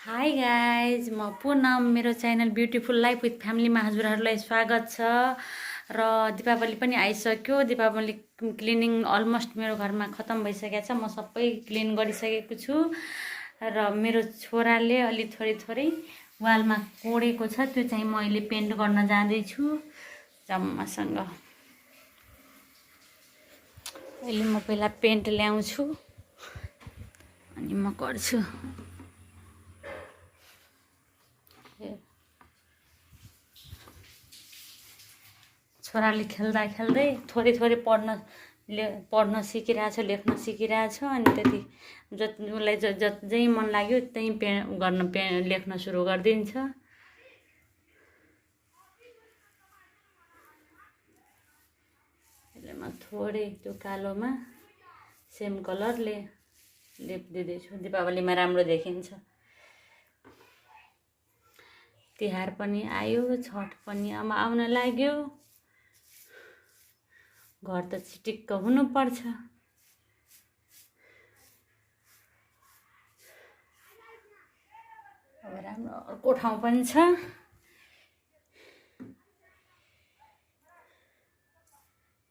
Hi guys म पूनम मेरो channel beautiful life with फ्यामिलीमा हजुरहरूलाई स्वागत छ र दीपावली पनि आइसक्यो। दीपावली क्लिनिङ अलमोस्ट मेरो घरमा खत्तम भइसकेको छ। म सबै क्लिन गरिसकेको छु र मेरो छोराले अलि थोरै वालमा कोडेको छ, त्यो चाहिँ म अहिले पेन्ट गर्न जाँदैछु जम्मासँग। अहिले म पहिला पेन्ट ल्याउँछु अनि म गर्छु। छोराले खेल्दा खेल्दै थोरै पढ्न सिकिरहेछ, लेख्न सिकिरहेछ। अनि त्यति उसलाई जहीँ मन लाग्यो त्यहीँ लेख्न सुरु गरिदिन्छ। यसले म थोरै त्यो कालोमा सेम कलरले लेपिदिँदैछु, दीपावलीमा राम्रो देखिन्छ। तिहार पनि आयो, छठ पनि अब आउन लाग्यो। घर त चिटिक्क हुनुपर्छ। अब राम्रो अर्को ठाउँ पनि छ।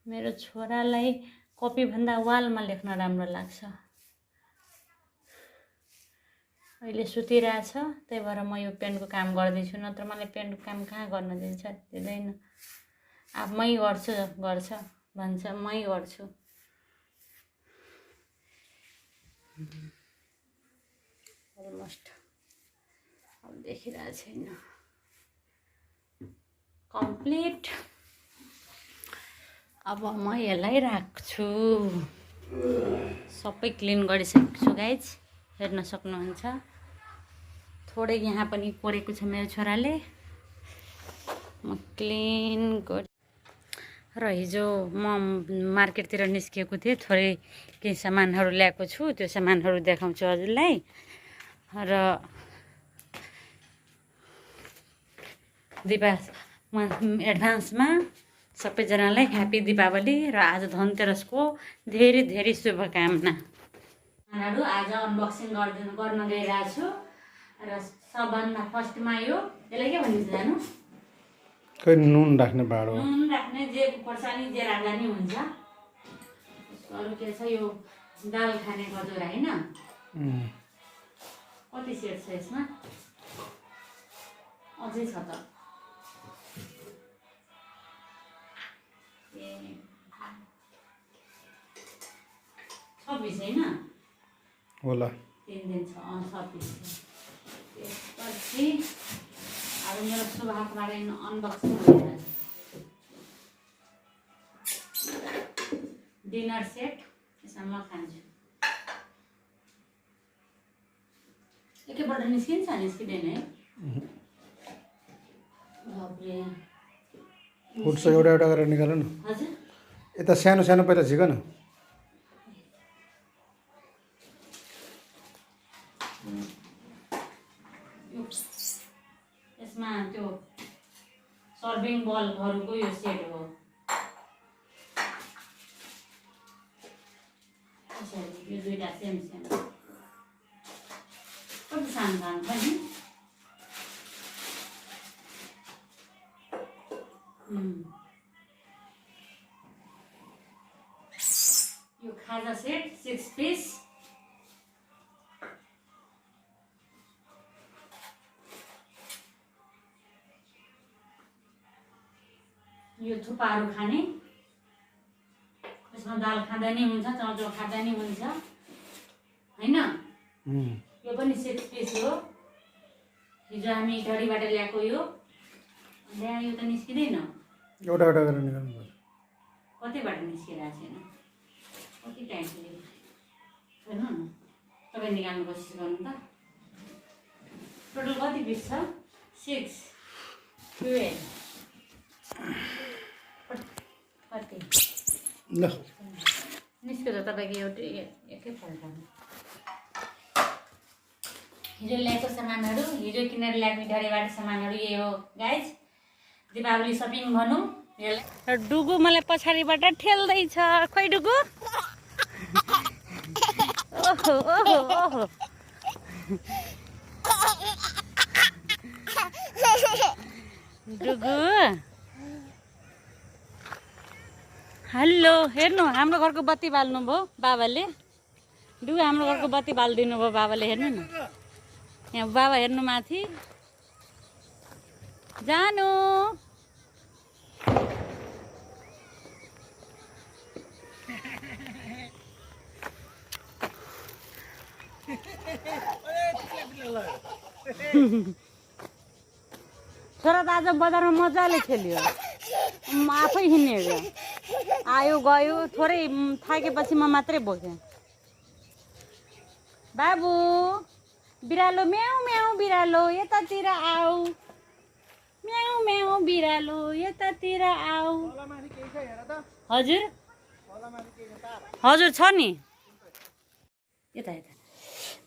मेरो छोरालाई कपीभन्दा वालमा लेख्न राम्रो लाग्छ। अहिले सुतिरहेछ, त्यही भएर म यो पेन्टको काम गर्दैछु। नत्र मलाई पेन्टको काम कहाँ गर्न दिँदैन। अब मै गर्छ भन्छ, मै गर्छु। अलमोस्ट अब देखिरहेको छैन, कम्प्लिट। अब म यसलाई राख्छु। सबै क्लिन गरिसकेको छु गाइज, हेर्न सक्नुहुन्छ। थोरै यहाँ पनि कोरेको छ मेरो छोराले। म क्लिन गरि र हिजो म मार्केटतिर निस्किएको थिएँ, थोरै केही सामानहरू ल्याएको छु। त्यो सामानहरू देखाउँछु हजुरलाई। र एडभान्समा सबैजनालाई ह्याप्पी दीपावली र आज धनतेरसको धेरै शुभकामना। आज अनबक्सिङ गर्न गइरहेको छु। र सबभन्दा फर्स्टमा यसलाई के भनिन्छ जानु? खै नुन राख्ने भाँडो, नुन राख्ने जे खोर्सानी जे राख्दा नि हुन्छ। अरू के छ? यो दाल खाने गजोरा होइन? कति सेट छ यसमा? अझै छ त। ए 26 होइन होला, 3 दिन छ। 26 त्यसपछि अब मेरो शुभकामना अनबक्सिङ भइरहेछ। डिनर सेट, यसमा म खान्छु। एकैपल्ट निस्किँदैन है? बाब्रे, फुट्छ। एउटा गरेर निकाल न। हजुर, यता सानो पहिला झिक न। यसमा त्यो सर्भिङ बलहरूको यो सेट हो। यो दुईटा सेम कति सानो छ नि? यो खाजा सेट 6 पिस। यो थुक्पाहरू खाने, यसमा दाल खाँदा नि हुन्छ, चाउचाउ खाँदा नि हुन्छ होइन? यो पनि 6 पिस हो। हिजो हामी घडीबाट ल्याएको यो त निस्किँदैन। एउटा गरेर निकाल्नु पर्छ। कतैबाट निस्किरहेको छैन, कति टाइम लियो हेर्नु न। तपाईँ निकाल्नु कोसिस गर्नु त। टोटल कति पिस छ? 6 12 कति ल निस्क्यो त तपाईँको एकैपल्टमा। हिजो ल्याएको सामानहरू, हिजो किनेर ल्याएको मिठाईबाट सामानहरू यही हो गाइज। दीपावली सपिङ भनौँ यसलाई। डुगु मलाई पछाडिबाट ठेल्दैछ। खोइ डुगु, ओहो ओहो ओहो। डुगु हेलो हेर्नु हाम्रो घरको बत्ती बाल्नु भयो बाबाले डुगु हाम्रो घरको बत्ती बालिदिनु भयो बाबाले हेर्नु न यहाँ बाबा हेर्नु माथि जानु छोरा त आज बजारमा मजाले खेल्यो आफै हिँडेर आयो गयो थोरै थाकेपछि म मात्रै बोकेँ बाबु बिरालो म्याउ म्याउ बिरालो यतातिर आऊ म्याउ म्याउ बिरालो यतातिर आऊ हजुर हजुर छ नि यता यता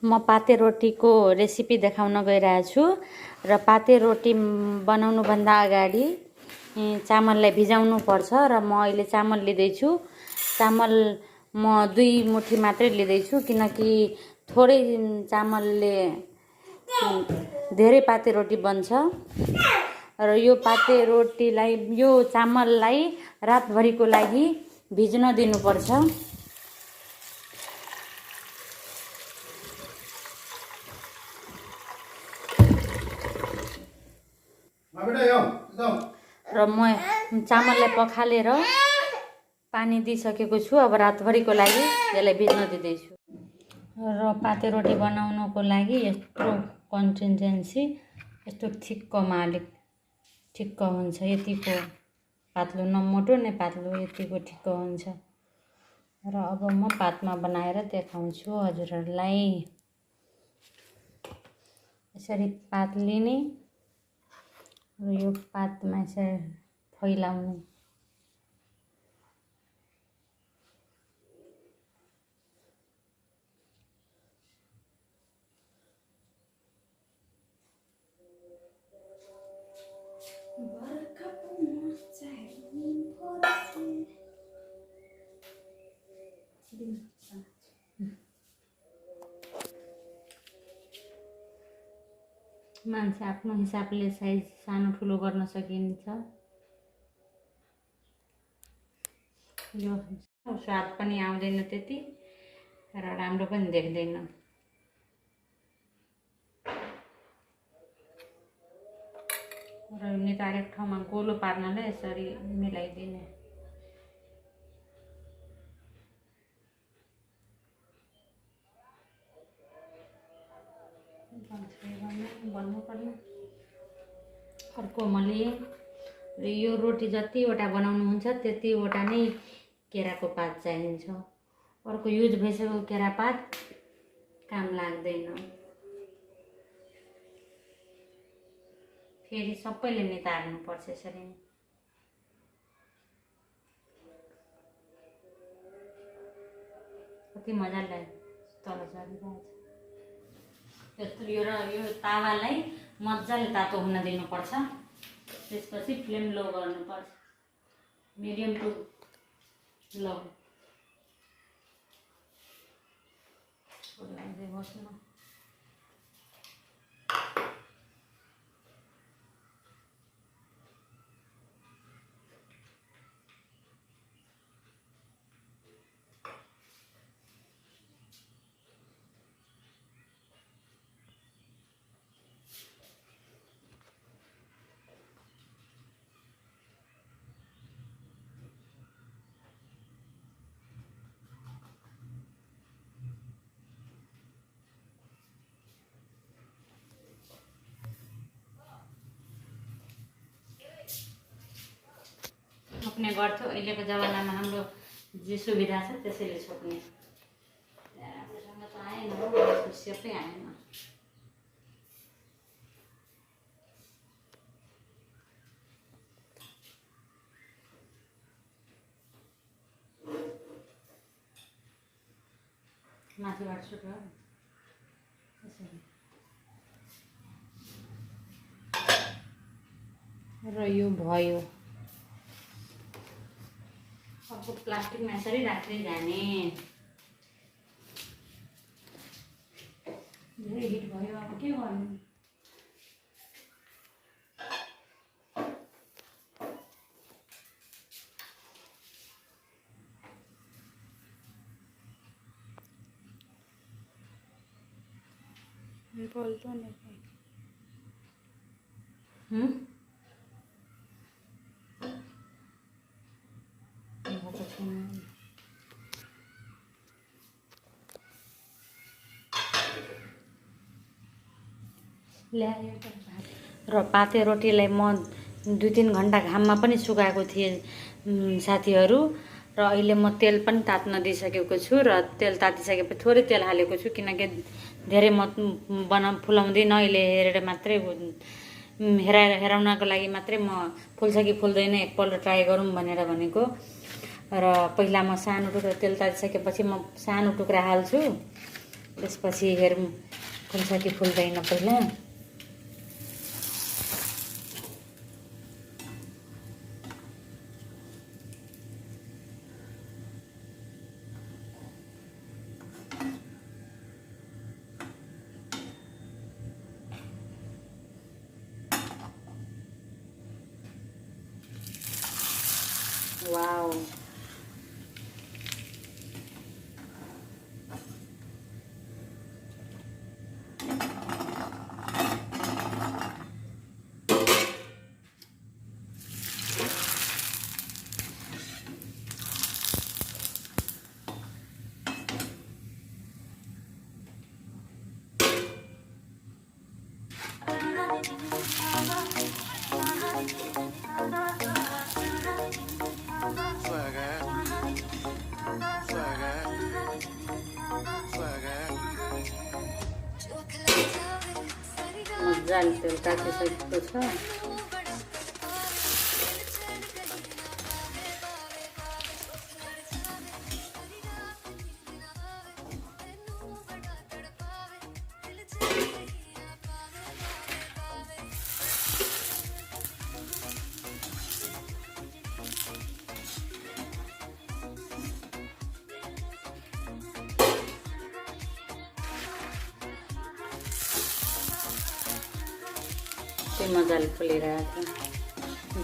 म पाते रोटीको रेसिपी देखाउन गइरहेको छु र पाते रोटी बनाउनुभन्दा अगाडि चामललाई भिजाउनु पर्छ र म अहिले चामल लिँदैछु चामल म 2 मुठी मात्रै लिँदैछु किनकि थोरै चामलले धेरै पाते रोटी बन्छ र यो पाते रोटीलाई यो चामललाई रातभरिको लागि भिज्न दिनुपर्छ र म चामललाई पखालेर पानी दिइसकेको छु अब रातभरिको लागि यसलाई भिज्न दिँदैछु र पाते रोटी बनाउनको लागि यस्तो कन्सिस्टेन्सी यस्तो ठिक्कमा अलिक ठिक्क हुन्छ यतिको पातलो न मोटो न पातलो यतिको ठिक्क हुन्छ र अब म पातमा बनाएर देखाउँछु हजुरहरूलाई यसरी पात लिने र यो पातमा यसरी फैलाउनु मान्छे आफ्नो हिसाबले साइज सानो ठुलो गर्न सकिन्छ यो स्वाद पनि आउँदैन त्यति र राम्रो पनि देख्दैन र नितारेको ठाउँमा गोलो पार्नलाई यसरी मिलाइदिने भन्नुपर्ने अर्को मैले र यो रोटी जतिवटा बनाउनुहुन्छ त्यतिवटा नै केराको पात चाहिन्छ अर्को युज भइसकेको केरा पात काम लाग्दैन फेरि सबैले नितार्नुपर्छ यसरी कति मजाले तल झरिरहेछ यो तावालाई मजाले तातो हुन दिनुपर्छ त्यसपछि फ्लेम लो गर्नुपर्छ मिडियम टु लो बस्नु छोप्ने गर्थ्यो अहिलेको जमानामा हाम्रो जे सुविधा छ त्यसैले छोप्ने राम्रोसँग त आएन सेपै आएन माथिबाट सुक्यो र यो भयो अर्को प्लास्टिकमा यसरी राख्दै जाने धेरै हिट भयो अब के गर्नु बोल्दो नि र पाते रोटीलाई म 2-3 घन्टा घाममा पनि सुकाएको थिएँ साथीहरू। र अहिले म तेल पनि तात्न दिइसकेको छु र तेल तातिसकेपछि थोरै तेल हालेको छु किनकि धेरै म फुलाउँदिनँ। अहिले हेरेर मात्रै हेराउनको लागि मात्रै म फुल्छ कि फुल्दैन एकपल्ट ट्राई गरौँ भनेर भनेको। र पहिला म सानो टुक्रा तेल तातिसकेपछि म सानो टुक्रा हाल्छु, त्यसपछि हेरौँ फुल्छ कि फुल्दैन पहिला। वाउ मजाले तेल तातिसकेको छ। त्यही मजाले फुलिरहेको छ।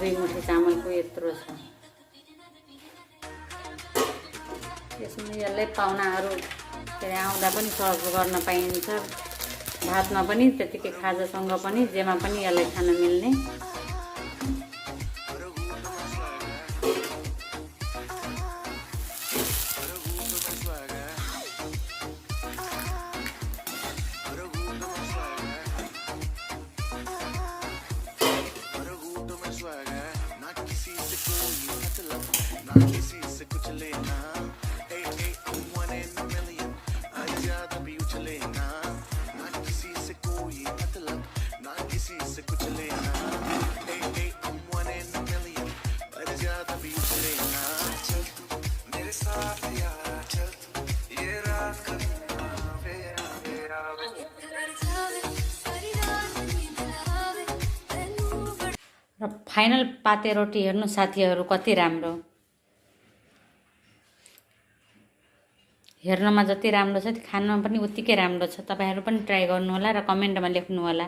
2 मुठी चामलको यत्रो छ। यसमा यसलाई पाहुनाहरू आउँदा पनि सर्भ गर्न पाइन्छ, भातमा पनि त्यतिकै खाजासँग पनि जेमा पनि यसलाई खान मिल्ने। र फाइनल पाते रोटी हेर्नु साथीहरू कति राम्रो, हेर्नमा जति राम्रो छ खानमा पनि उत्तिकै राम्रो छ। तपाईहरु पनि ट्राई गर्नु होला र कमेन्टमा लेख्नु होला।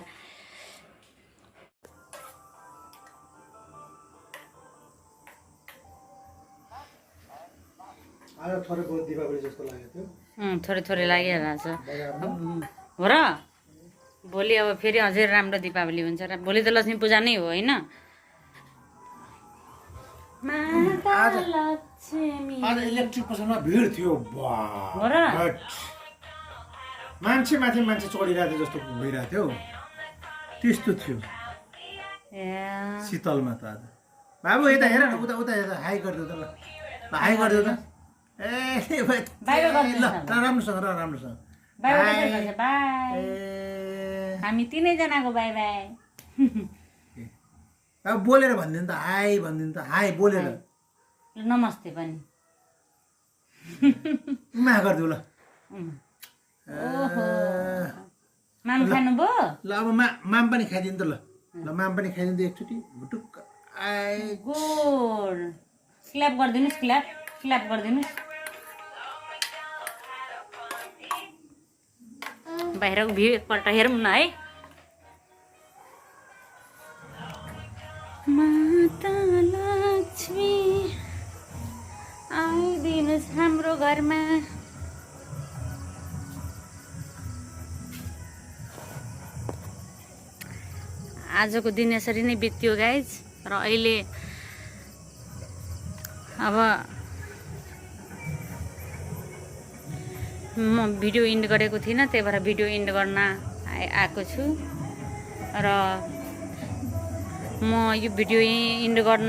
आज थोरै बहुत दीपावली जस्तो लाग्यो त्यो। थोरै थोरै लागिरहेछ हो र। भोलि अब फेरि अझै राम्रो दीपावली हुन्छ र भोलि त लक्ष्मी पूजा नै हो हैन। आज इलेक्ट्रिक पसलमा भिड थियो हो र। मान्छे माथि मान्छे चढिरहेको थियो जस्तो भइरहेको थियो, त्यस्तो थियो शीतलमा त। आज बाबु यता हेर न, उता उता हेर, हाई गरिदेऊ त ल, हाई गरिदेऊ त। ए राम्रोसँग र राम्रोसँग बाई। हामी तीनैजनाको बाई बाई। अब बोलेर भनिदिनु त, हाई भनिदिनु त, हाई बोलेर। नमस्ते पनि मा गरिदेऊ ल। ओहो माम खानुभयो ल। अब माम पनि खाइदिनु त ल। ल माम पनि खाइदिनु त एकचोटि भुटुक्क। आइ गुड। Slap गरिदिनुस्, slap slap गरिदिनुस्। बाहिरको भ्यू एकपल्ट हेरौँ न है। माता लक्ष्मी आइदिनुस् हाम्रो घरमा। आजको दिन यसरी नै बित्यो गाइज। र अहिले अब म भिडियो इन्ड गरेको थिइनँ, त्यही भएर भिडियो इन्ड गर्न आएको छु। र म यो भिडियो इन्ड गर्न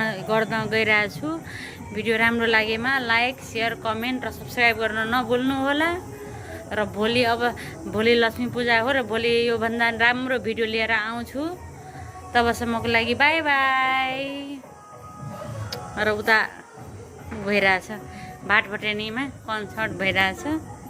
गइरहेको छु। भिडियो राम्रो लागेमा लाइक, सेयर, कमेन्ट र सब्सक्राइब गर्न नभुल्नु होला। र भोलि लक्ष्मी पूजा हो र भोलि योभन्दा राम्रो भिडियो लिएर आउँछु। तबसम्मको लागि बाई बाई। र उता भइरहेछ भाट भटेनीमा कन्सर्ट भइरहेछ।